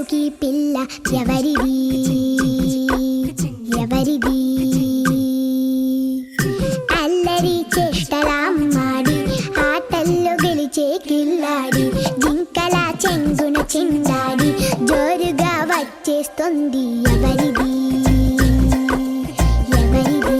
అసలుకి పిల్ల ఎవరిది ఎవరిది? అల్లరి చేష్టలా మాడి ఆటల్లో గెలిచే కిల్లాడి జింకల చెంగున చిందాడి జోరుగా వచ్చేస్తుంది ఎవరిది ఎవరిది?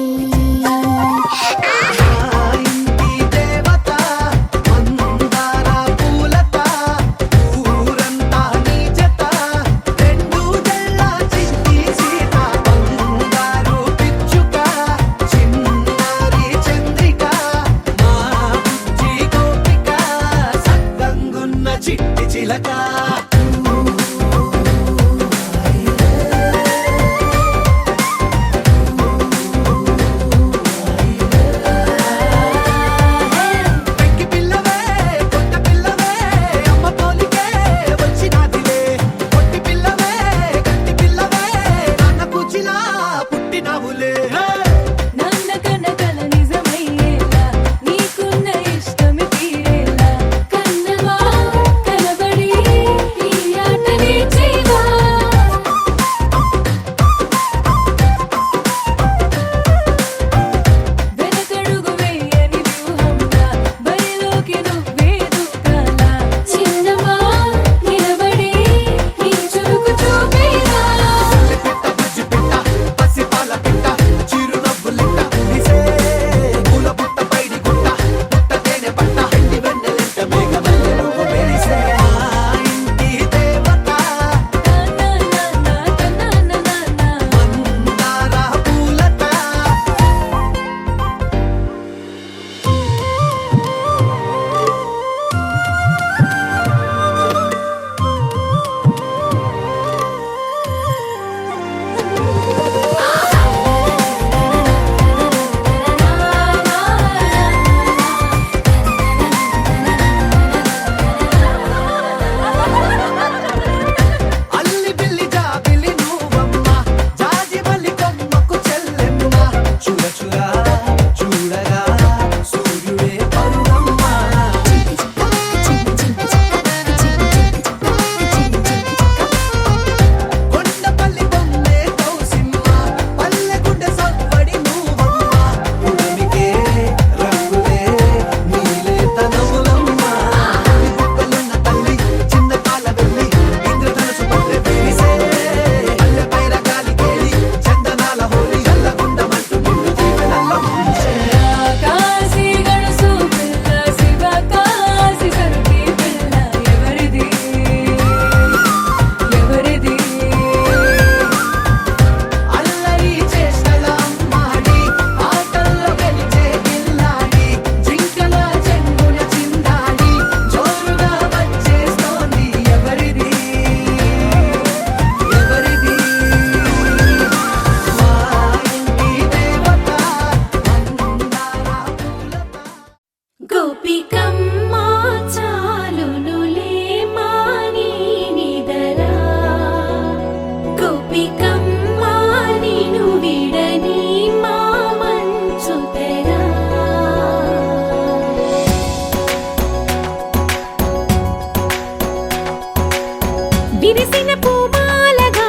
విరిసిన పూమాలగా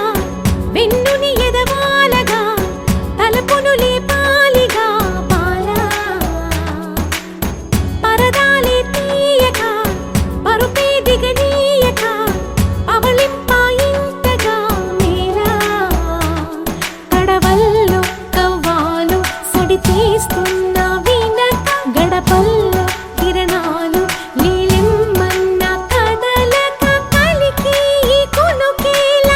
వెన్నుని ఎదవాలగా తలపును లేపాలిగా పాలా పరదాలే తీయక పరుపే దిగనీయక అవలింపాయింతగా మేలా కడవల్లో కవ్వాలు సడి చేస్తున్న వీణత గడపల్లో కిరణాలు లీలిమ్మన్న కదలక కలికి కొనుకేల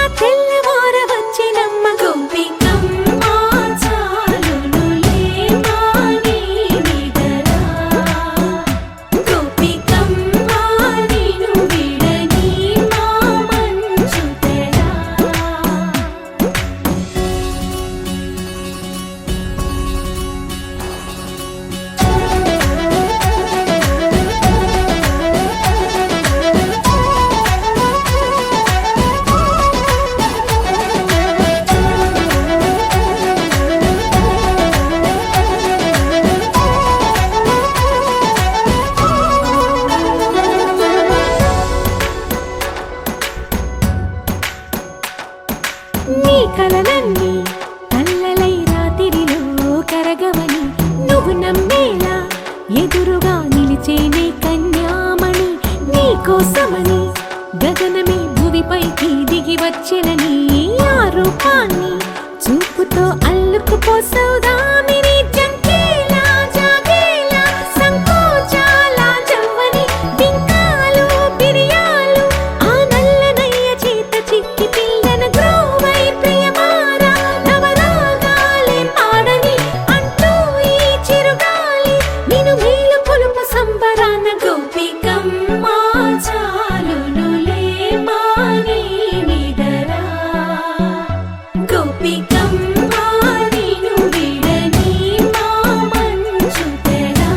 నీ కలలన్నీ కల్లలై రాత్రిలో కరగవని నువ్వు నమ్మేలా ఎదురుగా నిలిచేనే కన్యామణి నీ కోసమని గగనమే భువిపైకి దిగి వచ్చెనని ఆ రూపాన్ని చూపుతో అల్లుకుపోసౌదామిని జంకేలా జాగేలా సంకోచాల జవ్వని బింకాలు బిరియాలు ఆ నల్లనయ్య చేత చిక్కి పిల్లన గ్రోవై ప్రియమారా నవరాగాలే పాడని అంటూ ఈ చిరుగాలి నిన్ను మేలు కొలుపు సంబరాన గోపికమ్మ చాలునులే మాని నిదరా గోపికమ్మ నిన్ను విడని మా మంచు తెరా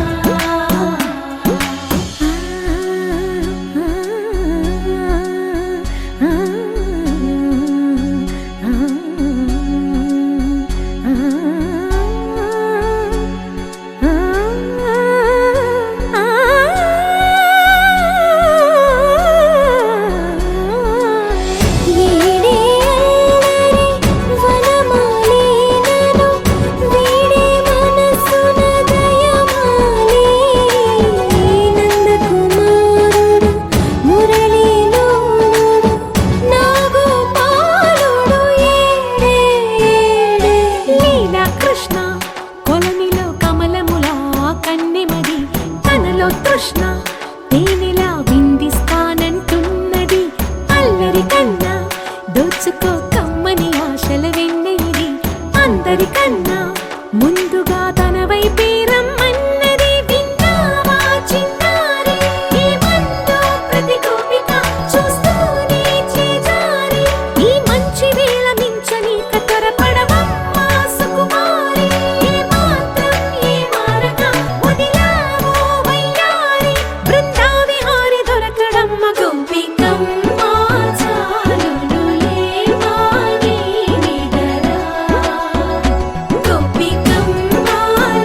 కృష్ణ తేనెలా విందిస్తానంటున్నది అల్లరి కన్నా దోచుకో కమ్మని ఆశల వెన్నెయిది అందరికన్నా ముందుగా తన వైపే రమ్మన్నది విన్నావా చిన్నారి ఏమందో ప్రతి గోపిక చూస్తూనే చేజారి ఈ మంచి వేళ మించని త్వరపడవమ్మా సుకుమారి ఏ మాత్రం ఏ మారక వదిలావో వయ్యారి బృందావిహారి దొరకడమ్మ గోపికమ్మ చాలునులే మాని నిదరా గోపికమ్మ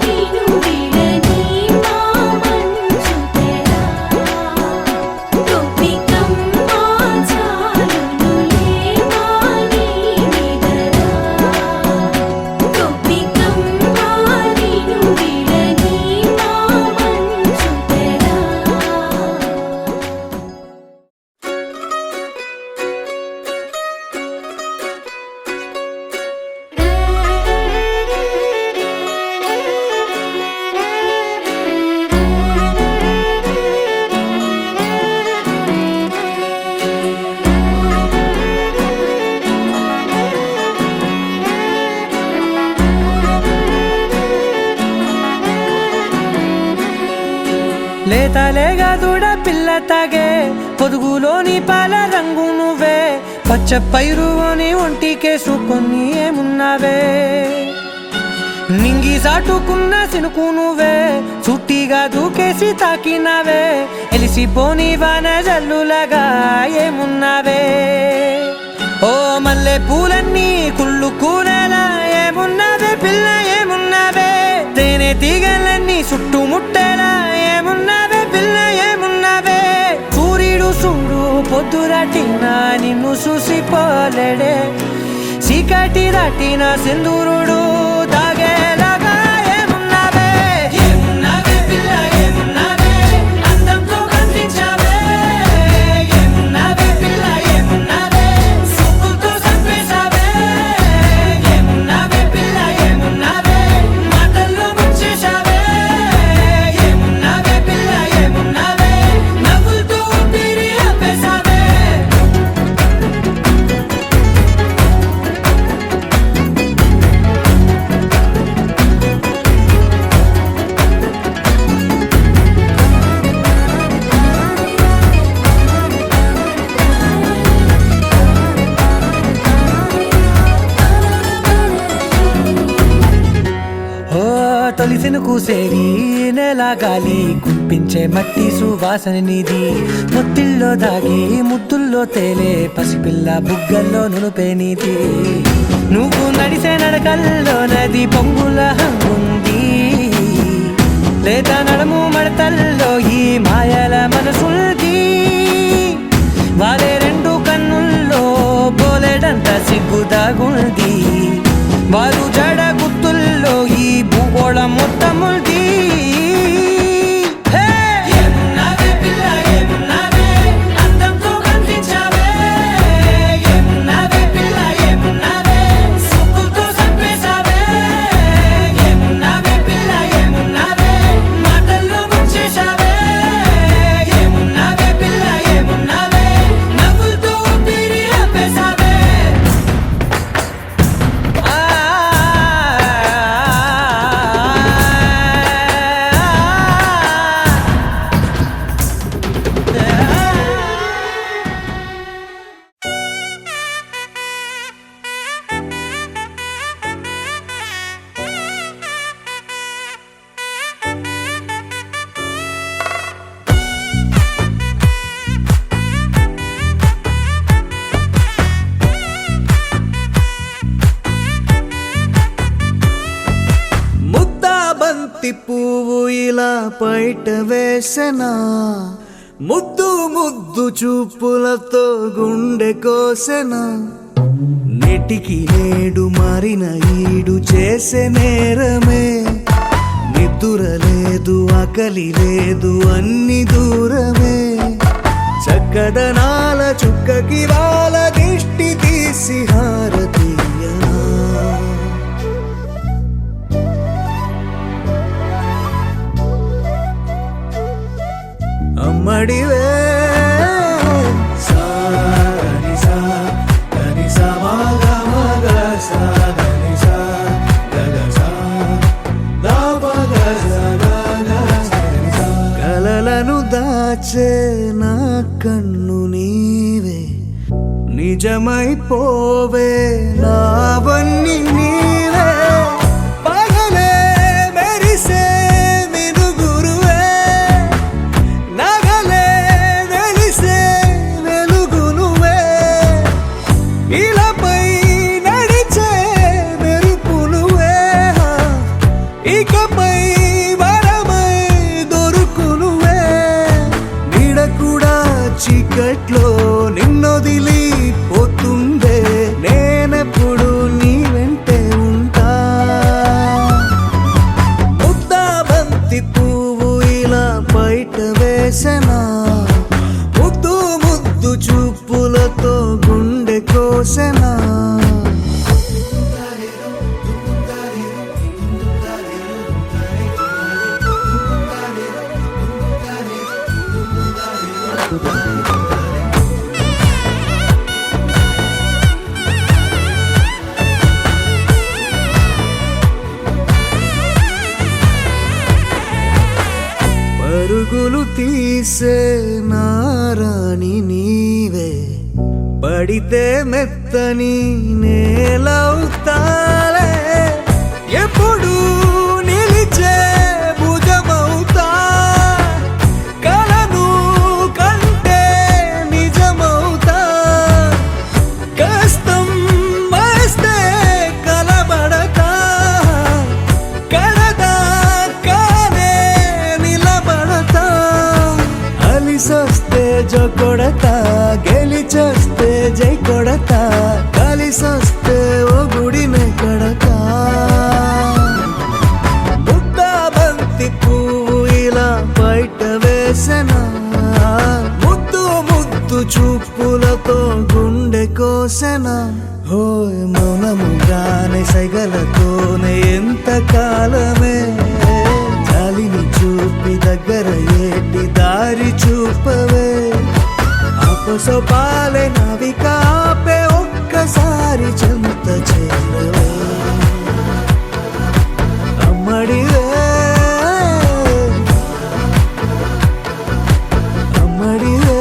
నిన్ను విడని మా మంచు తెరా గోపికమ్మ చాలునులే మాని నిదరా గోపికమ్మ నిన్ను విడని మా మంచు తెరా లేతలేగా దూడ పిల్ల తాగే పొదుగులోని పాల రంగు నువ్వే పచ్చ పైరుని ఒంటికేసుకొని ఏమున్నావే నింగి సాటుకున్న సినుకు నువ్వే చుట్టిగా దూకేసి తాకినావే ఎలిసిపోని వాన జల్లులగా ఏమున్నావే ఓ మల్లె పూలన్నీ కుళ్ళు కూరలా ఏమున్నావే పిల్ల ఏమున్నావే తేనె తీగలన్నీ చుట్టుముట్టేలా ఏమున్నావే పిల్ల ఏమున్నావే సూర్యుడు చూడు పొద్దురాటిన నిన్ను చూసిపోలేడే చీకటి దాటిన సింధూరుడు తాగేలాగా ఏమున్నావే ఏమున్నావే పిల్ల ఏమున్నావే అందంతో కనిపించావే ఏమున్నావే పిల్ల ఏమున్నావే సుక్కుతో చంపేశావే ఏమున్నావే పిల్ల ఏమున్నావే మాటల్లో ముంచేశావే ఏమున్నావే పిల్ల ఏమున్నావే నవ్వులతో ఊపిరి ఆపేశావే తొలిసిన కూసేరి నెల గాలి కుప్పించే మట్టి సువాసన నీది ముత్తిల్లో దాగి ముద్దుల్లో తేలే పసిపిల్ల బుగ్గల్లో నునుపే నీది నువ్వు నడిసే నడకల్లో నది పొంగుల హంగుంది లేదా నడము మడతల్లో ఈ మాయల మనసుల్ది వాలే రెండు కన్నుల్లో పోలేడంత సిగ్గు వెలుగు దాగుంది వారు జడ గుర్తుల్లో ఈ భూగోళం మొత్తముంది పువ్వు ఇలా బయట వేసెనా ముద్దు ముద్దు చూపులతో గుండె కోసెనా నెటికి నేడు మారిన ఈడు చేసే నేరమే నిద్ర లేదు ఆకలి లేదు అన్ని దూరమే చక్కదనాల చుక్కకి వాళ్ళ దిష్టి తీసి హారతీయనా అమ్మడివే కలలను దాచే నా కన్ను నీవే నిజమైపోవే నావన్నీ నీవే పగలే మెరిసే చీకట్లో నిన్నొదిలి పోతుందే నేనెప్పుడు నీ వెంటే ఉంటా ముద్దా బంతి పువ్వు ఇలా బయట వేసెనా ముద్దు ముద్దు చూపులతో గుండె కోసెనా పరుగులు తీసే నారాణి నీవే పడితే మెత్తని నేలవుతాలే ఎప్పుడు నిలిచే భుజమవుతా కలను కంటే నిజమవుతా కష్టం వస్తే కలబడతా కడదాకానే నిలబడతా అలిసొస్తే జో కొడతా గెలిచొస్తే జై కొడతా కలిసొస్తే ఓ గుడినే కడతా ముద్దా బంతి పువ్వు ఇలా బయట వేసెనా ముద్దు ముద్దు చూపులతో గుండె కోసెనా హోయ్ మౌనముగానే సైగలతోనే ఎంత కాలమే జాలిని చూపి దగ్గర ఏటి దారి చూపవే అపసోపాలే నవికాపే ఒక్కసారి చెంత చేరవే అమ్మడివే అమ్మడివే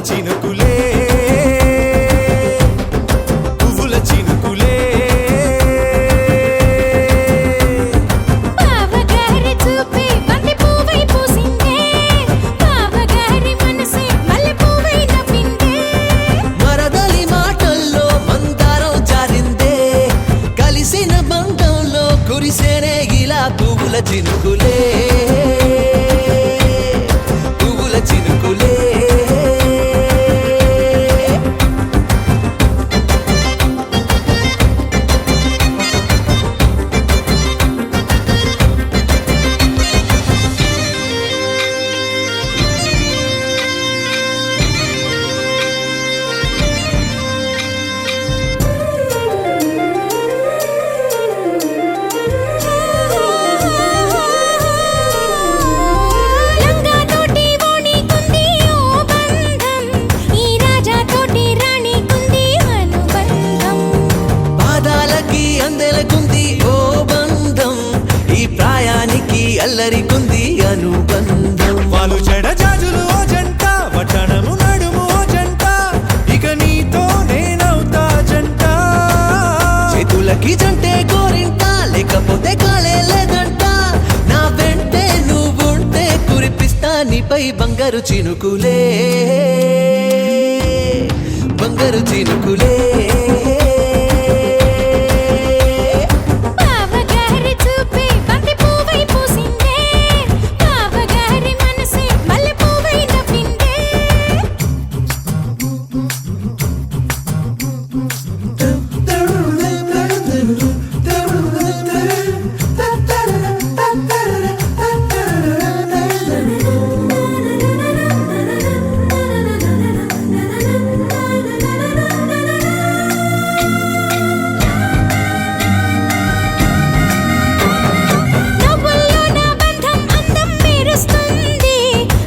చినుకులే పువ్వుల చినుకులే బావగారి చూపే బంతి పువ్వై పూసిందే బావగారి మనసే మల్లె పువ్వై నవ్విందే మరదలి మాటల్లో మందారం జారిందే కలిసిన బంధంలో కురిసేనే ఇలా పువ్వుల చినుకులే పువ్వుల చినుకులే లంగాతోటి ఓణికుంది ఓ బంధం ఈ రాజాతోటి రాణికుంది అనుబంధం పాదాలకి అందెలకుంది ఓ బంధం ఈ ప్రాయానికి అల్లరికుంది అనుబంధం వాళ్ళు చెడజాజులు ఓ జంట వచనము నడుము ఓ జంట ఇక నీతో నేనవుతా జంట చేతులకి జంటే గోరింట లేకపోతే కాలే లేదంట నా వెంటే నువ్వుంటే కురిపిస్తా నీపై బంగారు చినుకులే బంగారు చినుకులే బావగారి చూపే బంతి పువ్వై పూసిందే బావగారి మనసే మల్లె పువ్వై నవ్విందే నవ్వుల్లో నా బంధం అందం మెరుస్తుంది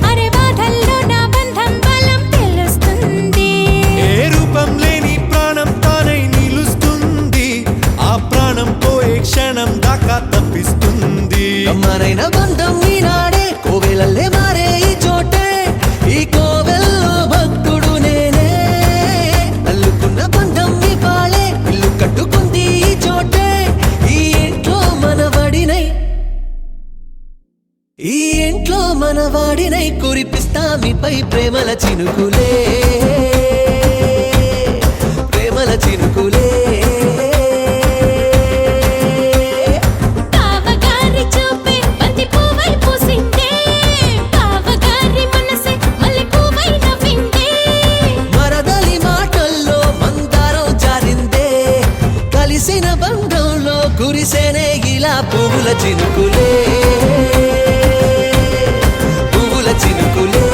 అరే బాధల్లో నా బంధం బలం తెలుస్తుంది ఏ రూపం లేని ప్రాణం తానై నిలుస్తుంది ఆ ప్రాణం పోయే క్షణం దాకా తప్పిస్తుంది అమ్మనైన బంధం ఈనాడే కోవెలల్లే మారే ఈ చోటే ఈ కోవెల్లో భక్తుడు నేనే అల్లుకున్న బంధం ఈ పాళే ఇల్లు కట్టుకుంది ఈ చోటే ఈ ఇంట్లో మనవాడినై ఈ ఇంట్లో మనవాడినై కురిపిస్తా మీపై ప్రేమల చినుకులే ప్రేమల చినుకులే బావగారి చూపే బంతి పువ్వై పూసిందే బావగారి మనసే మల్లె పువ్వై నవ్విందే మరదలి మాటల్లో మందారం జారిందే కలిసిన బంధంలో కురిసేనే ఇలా పువ్వుల చినుకులే పువ్వుల చినుకులే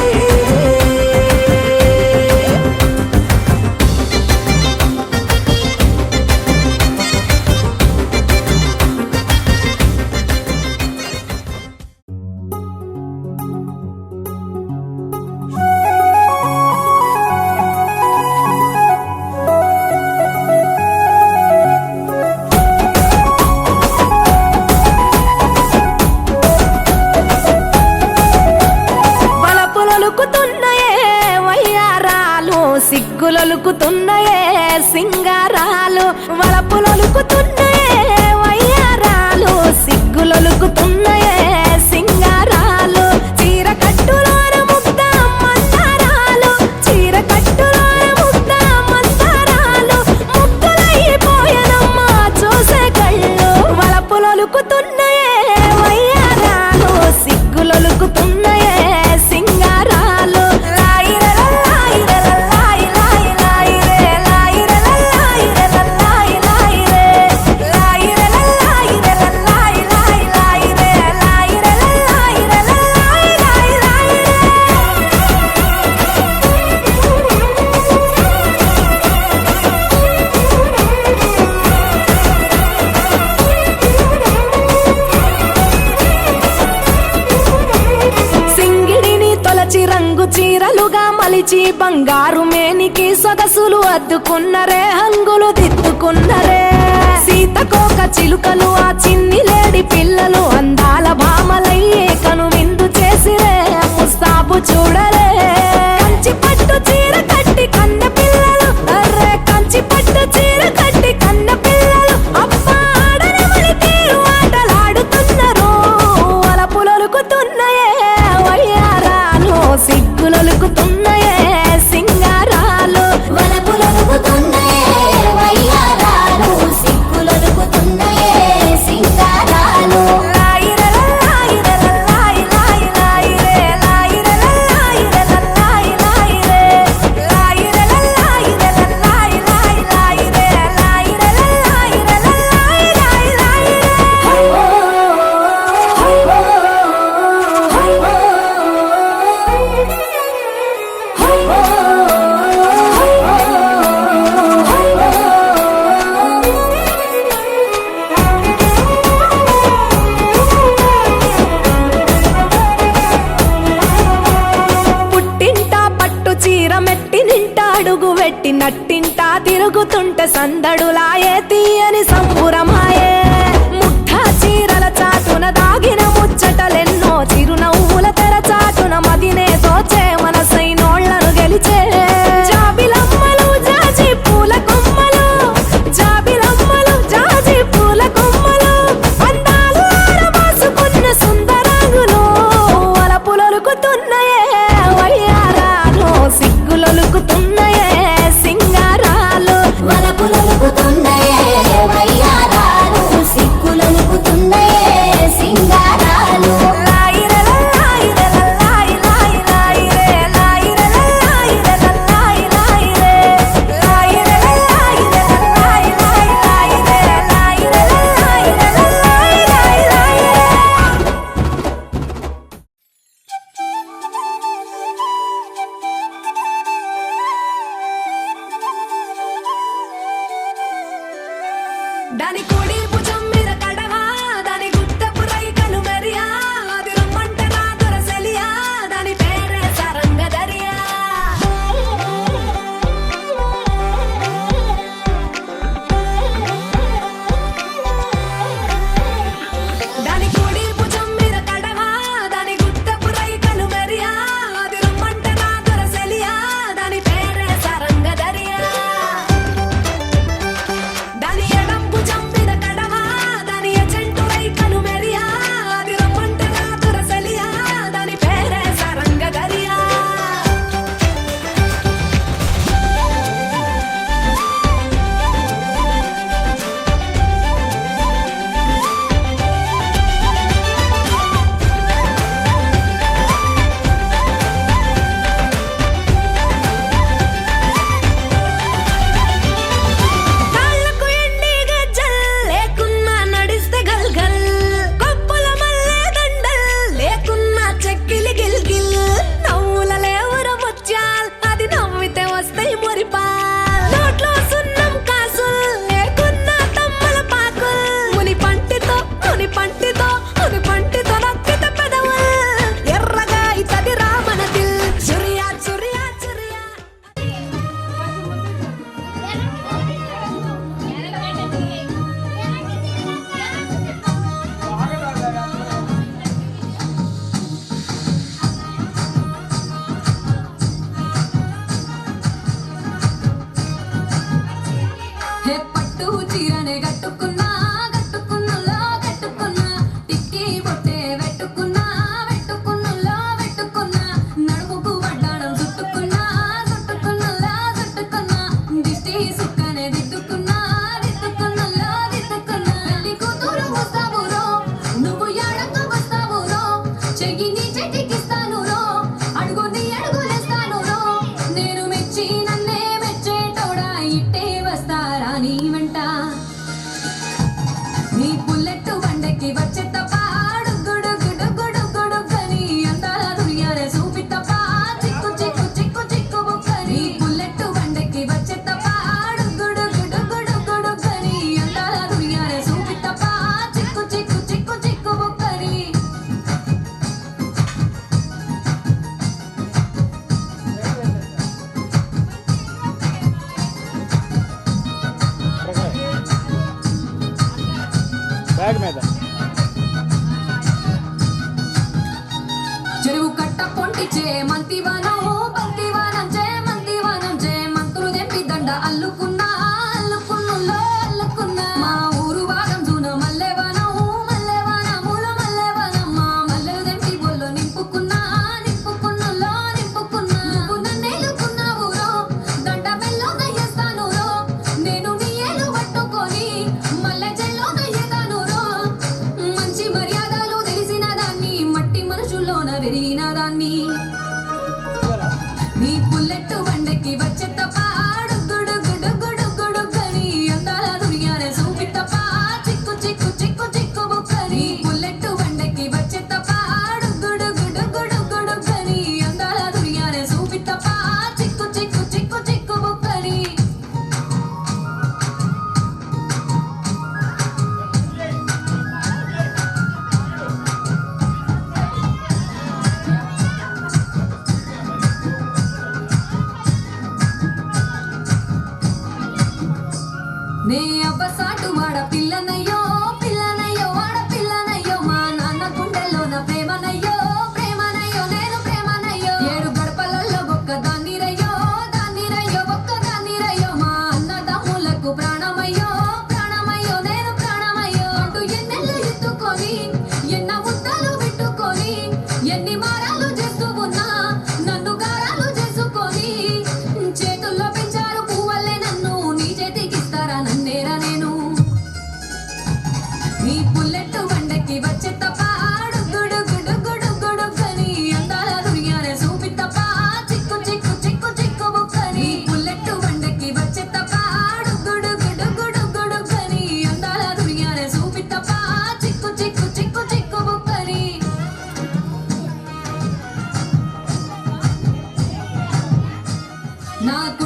వలపులొలుకుతున్నాయే వయ్యారాలు సిగ్గులొలుకుతున్నాయే సింగారాలు వలపులొలుకుతున్నాయే వయ్యారాలు సిగ్గులొలుకుతున్నాయే సింగారాలు చీర కట్టులోన ముద్ద మందారాలు చీర కట్టులోన ముద్ద మందారాలు ముగ్గులైపోయనమ్మ చూసే కళ్ళు వలపులొలుకుతున్నాయే వయ్యారాలు సిగ్గులొలుకుతున్నాయే సింగారాలు చీరలుగా మలిచి బంగారు మేనికి సొగసులు అద్దుకున్నరే హంగులు దిద్దుకున్నరే సీతకోక చిలుకలు ఆ చిన్ని లేడి పిల్లలు అందాల భామలయ్యే కను విందు చేసిరే ముస్తాబు చూడరే కంచి పట్టు చీర పెట్టి నట్టింటా తిరుగుతుంటే సందడులాయే తీయని సంబురమాయే ముఠా చీరల చాటున దాగిన ముచ్చటలెన్నో చిరునవ్వుల తెర చాటున మదినే తోచే మనసైనోళ్లను గెలిచే జాబిలమ్మలు జాజి పూల కొమ్మలు జాబిలమ్మలు జాజి పూల కొమ్మలు అందాలు ఆరబాసుకున్న సుందరాంగులు అలపులొలుకుతున్నాయే వయ్యారాలు సిగ్గులొలుకుతున్నాయే సింగారాలు వలపులొలుకుతున్నాయే వయ్యారాలు సిగ్గులొలుకుతున్నాయే సింగారాలు దాని కుడి భుజం మీద కడవా దాని గుట్టపు రైకలు మెరియా అది రమ్మంటే నా దొరసెలియా దాని పేరే సరంగదరియా దాని కుడి భుజం మీద కడవా దాని గుట్టపు రైకలు మెరియా అది రమ్మంటే నా దొరసెలియా దాని పేరే సరంగదరియా దాని ఎడం భుజం మీద కడవా దాని ఎజెంటు రైకలు మెరియా అది రమ్మంటే నా దొరసెలియా దాని పేరే సరంగదరియా కాళ్ళకు ఎండి గజ్జల్ లేకున్నా నడిస్తే గల్గల్ కొప్పుల మల్లె దండల్ లేకున్నా చెక్కిలి గిల్గిల్ నవ్వుల లేవుర ముత్యాల్ అది నవ్వితే వస్తాయి మురిపాల్ నోట్లో సున్నం కాసుల్ లేకున్నా తమ్మల పాకుల్ ముని పంటితో నొక్కితే పెదవుల్ ఎర్రగా ఇతది రామన దిల్ చురియా చురియా చురియా హే పట్టు చీరనే కట్టుకున్నా కట్టుకున్నలో కట్టుకున్నా టిక్కి బొట్టే వెట్టుకున్నా వెట్టుకున్నలో వెట్టుకున్నా నడుముకు వడ్డాణం చుట్టుకున్నా చుట్టుకున్నలో చుట్టుకున్నా దిష్టి సుక్కనే దిద్దుకున్నా దిద్దుకున్నలో దిద్దుకున్నా పెళ్లి కూతురు వస్తావురో నువ్వు ఎడంగా వస్తావురో చెయ్యి నీ చెట్టికిస్తాను రో అడుగు నీ అడుగులేస్తాను రో నేను మెచ్చి నన్నే మెచ్చేటోడా ఇట్టే వస్తారా నీ వెంట నీ బుల్లెట్ బండకి వచ్చే తప్ప గుడు గుడు గుడు గుడు కని అందాల దునియానే చూపిత్తప్ప చిక్కు చిక్కు చిక్కు చిక్కు బుక్కని బుల్లెట్ బండకి వచ్చే తప్ప గుడు గుడు గుడు గుడు కని అందాల దునియానే చూపిత్తప్ప చిక్కు చిక్కు చిక్కు చిక్కు బుక్కని చెరువు కట్ట పొంటిచే మంతివనం బంతివనం చే మంతివనం చే మంతులు తెంపి దండ అల్లుకున్నా అల్లుకున్నుల్లో అల్లుకున్నా మా ఊరు వాదం జూన మల్లెవనం మల్లెవనముల మల్లెవనం మా మల్లెలు తెంపి బొల్లో నింపుకున్నా నింపుకున్నుల్లో నింపుకున్నా నువ్వు నన్నేలుకున్నావు రో దండ మెల్లో నయ్యేస్తాను రో నేను నీ ఏలు పట్టుకొని మల్లె చెల్లో నయ్యేదాను రో మంచి మర్యాదలు తెలిసిన దాన్ని మట్టి మనుషుల్లోన పెరిగిన దాన్ని నీ బుల్లెట్ బండకి వచ్చే తప్ప గుడు గుడు గుడు గుడు కని అందాల దునియానే చూపిత్తప్ప చిక్కు చిక్కు చిక్కు చిక్కు బుక్కని బుల్లెట్ బండకి వచ్చే తప్ప గుడు గుడు గుడు గుడు కని అందాల దునియానే చూపిత్తప్ప చిక్కు చిక్కు చిక్కు చిక్కు బుక్కని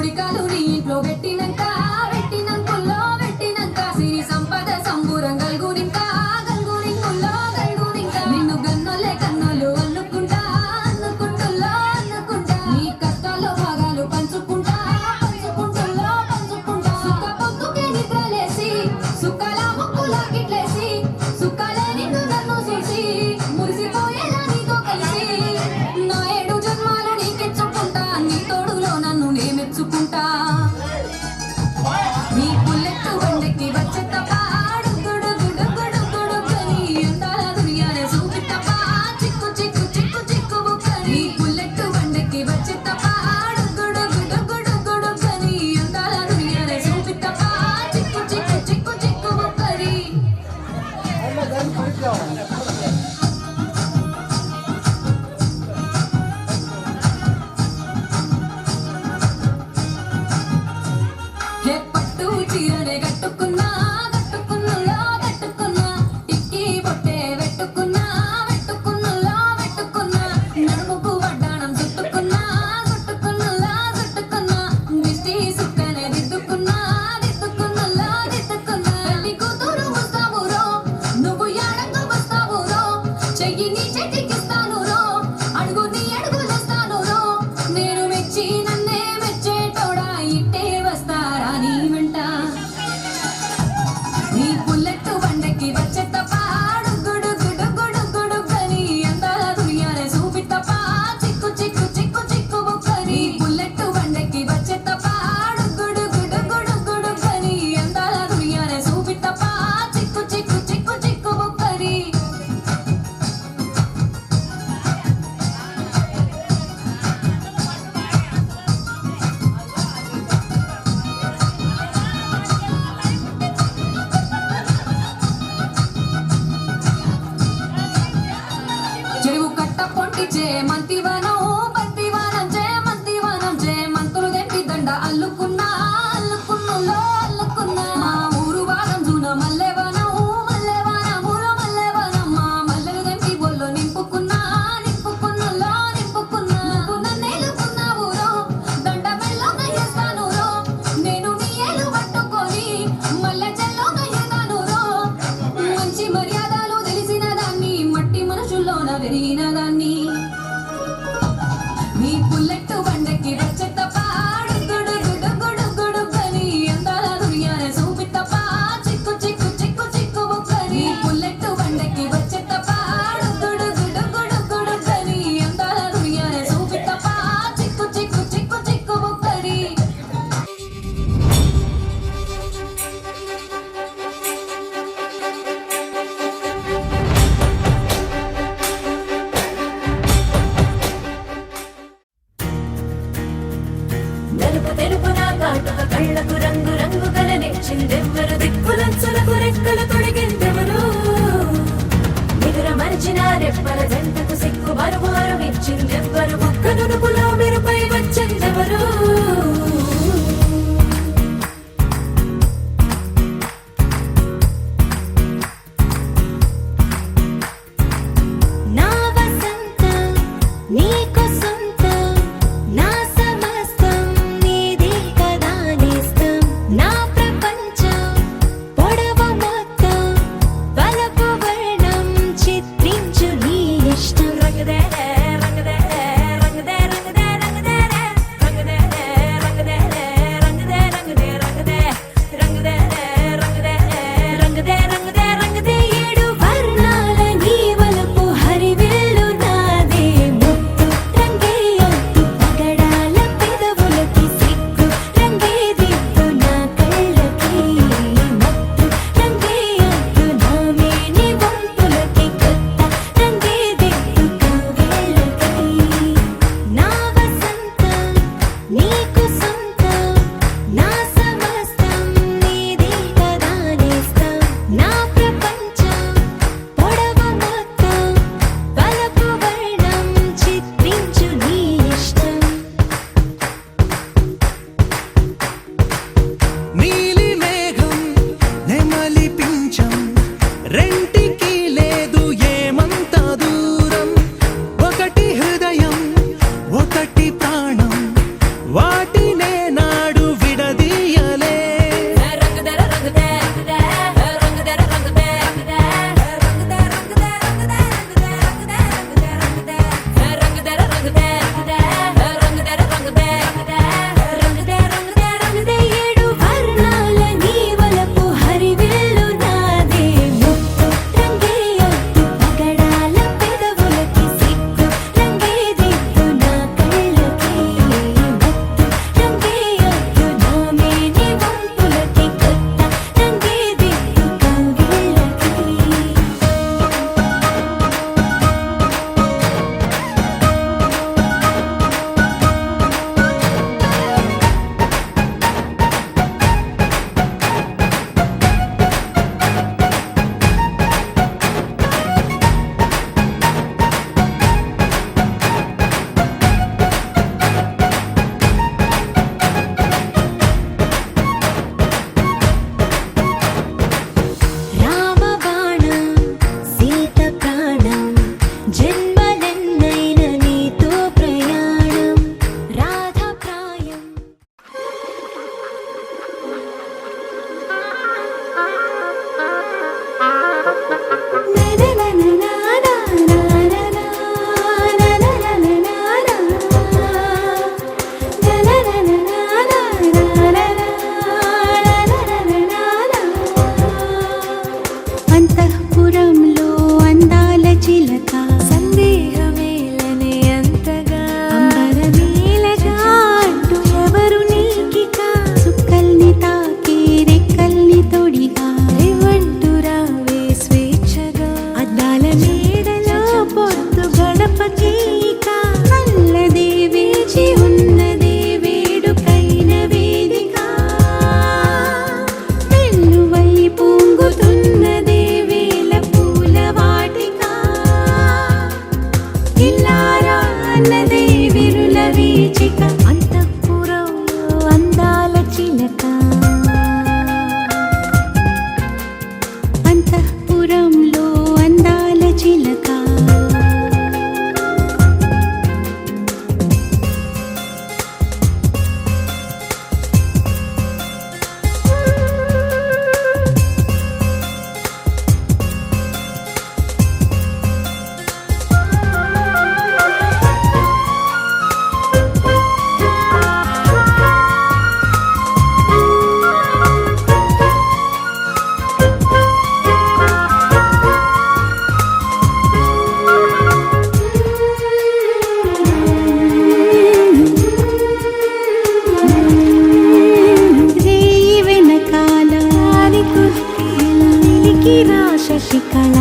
కుడికాలు నీ ఇంట్లో పెట్టినంక సిరి సంపద సంబూరం గల్గునింక నిన్ను గన్నోలే కన్నోలు అల్లుకుంటా నీ కష్టాల్లో భాగాలు పంచుకుంటా సుఖ పొద్దుకే నిద్రలేసి సుఖాల ముక్కుల గిట్లేసి సుఖాలే నిన్ను నన్ను చూసి మురిసిపోయేలా నీతో కలిసి నా 7 జన్మాలు నీకెచ్చుకుంటా నీ తోడులో నన్ను నే మెచ్చుకుంటా నీ బుల్లెట్ బండెక్కి వచ్చే తప్ప గుడుగుడుగుడుగుడుగని అందాల దునియానే చూపితప్ప చిక్కు బుక్కని బుల్లెట్ బండెక్కి వచ్చే తప్ప గుడుగుడుగుడుగుడుగని అందాల దునియానే చూపితప్ప చిక్కు బుక్కని హే పట్టు చీరనే కట్టుకున్నా టిక్కీ బొట్టే పెట్టుకున్నా నడుముకు వడ్డాణం చుట్టుకున్నా దిష్టి సుక్కనే దిద్దుకున్నా పెళ్లి కూతురు వస్తావురో నువ్వు యాడంగా వస్తావురో చెయ్యి నీ చేతికిస్తాను రో అడుగు నీ అడుగులేస్తాను రో నేను మెచ్చి నన్నే మెచ్చేటోడా ఇట్టే వస్తారా నీ వెంట నీ బుల్లెట్ బండెక్కి వచ్చే తప్ప గుడుగుడుగుడుగుడుగని అందాల దునియానే చూపితప్ప చిక్కు బుక్కని బుల్లెట్ బండెక్కి వచ్చే తప్ప గుడుగుడుగుడుగుడుగని అందాల దునియానే చూపితప్ప చిక్కు బుక్కని చెరువు కట్ట పొంటిచే మంతివనం చే మంతులు దెంపి దండ అల్లుకున్నా మా ఊరు భాగం జూన మల్లెవనములో మా మల్లెలు దెంపి బొల్లో నింపుకున్నా నువ్వు నన్నేలుకున్నావురో దండ మెల్లోగా చేస్తానురో నేను నీ ఏలు పట్టుకొని మల్లె చెల్లోగా ఎగానురో మంచి మర్యాదలు తెలిసిన దాన్ని మట్టి మనుషుల్లోన పెరిగిన దాన్ని నీ బుల్లెట్ బండెక్కి వచ్చే తప్ప గుడుగుడుగుడుగుడుగని అందాల దునియానే చూపితప్ప చిక్కు బుక్కని బుల్లెట్ బండెక్కి వచ్చే తప్ప గుడుగుడుగుడుగుడుగని అందాల దునియానే చూపితప్ప చిక్కు బుక్కని నలుపు తెలుపున కాటుక కళ్ళకు రంగు రంగు కలనిచ్చిందెవ్వరు దిక్కులంచులకు రెక్కలు తొడిగిందెవరు నిదుర మరిచిన రెప్పల జంటకు సిక్కు బరువారం ఇచ్చిందెవ్వరు ఒక్క నునుపులో మెరుపై వచ్చిందెవరు నా వసంతం నీకు సొంతం నా సమస్తం నీది కదా నేస్తం నా ప్రపంచం పొడవు మొత్తం వలపు వర్ణం చిత్రించు నీ ఇష్టం రంగదే పిచ్చిక అంతఃపురంలో అందాల చిలక అంతఃపురంలో అందాల చిలక రేయి వెనకాల శశికళ